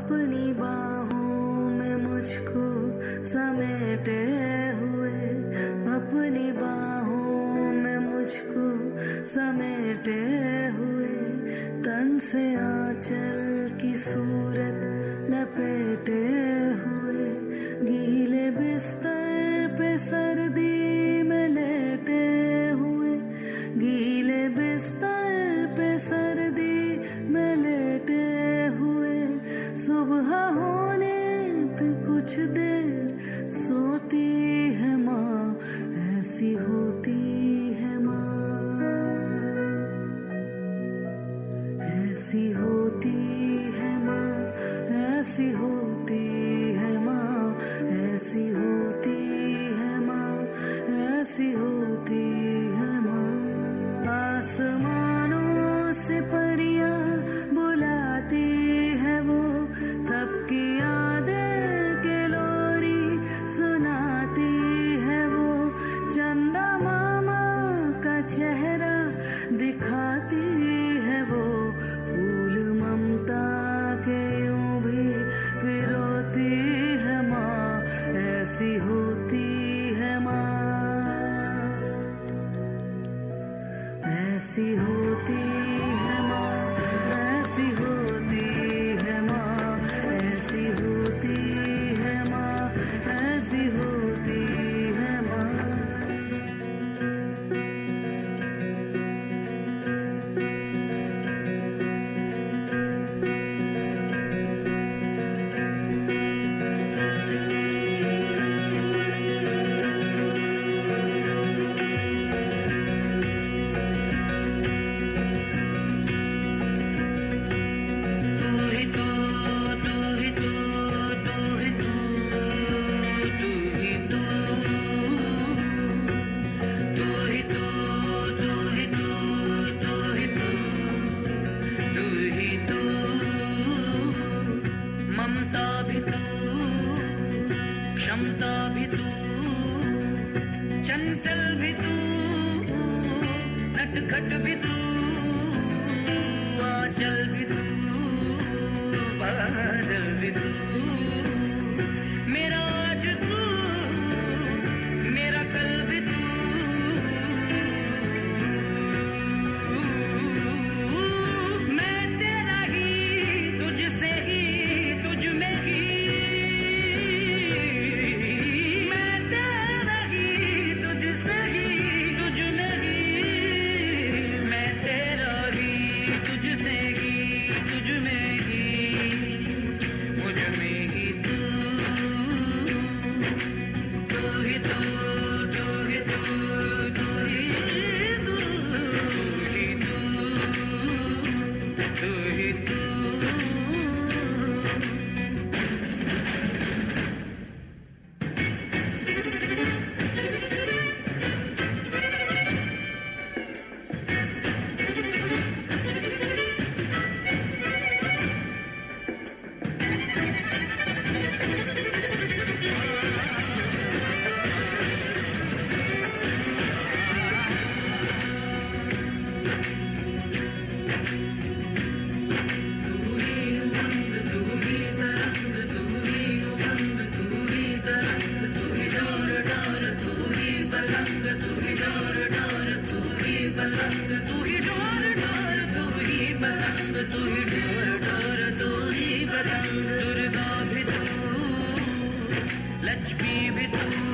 अपनी बाहों में मुझको समेटे हुए, अपनी बाहों में मुझको समेटे हुए, तन से आंचल की सूरत लपेटे हुए, गीले बिस्तर पे सर्दी में लेटे हुए, गीले बिस्तर पे सर्दी में लेटे हुए, सुबह होने पे कुछ देर सोती है माँ, ऐसी होती है माँ, ऐसी होती है माँ, ऐसी होती है माँ, ऐसी होती है माँ, ऐसी होती है माँ। आसमानों से परियां बुलाती है वो, तब की यादें के लोरी सुनाती है वो, चंदा मामा का चेहरा दिखाती है वो, फूल ममता के यूं भी पिरोती है माँ, ऐसी होती है माँ, ऐसी होती है माँ, ऐसी होती है माँ, ऐसी होती है माँ, ऐसी होती है माँ। क्षमता भी तू, चंचल भी तू, नटखट भी तू, आंचल भी तू, बादल भी तू, मेरा आज तू, मेरा कल भी तू, मैं तेरा ही, तुझसे ही, तुझ में ही, लक्ष्मी भी तू,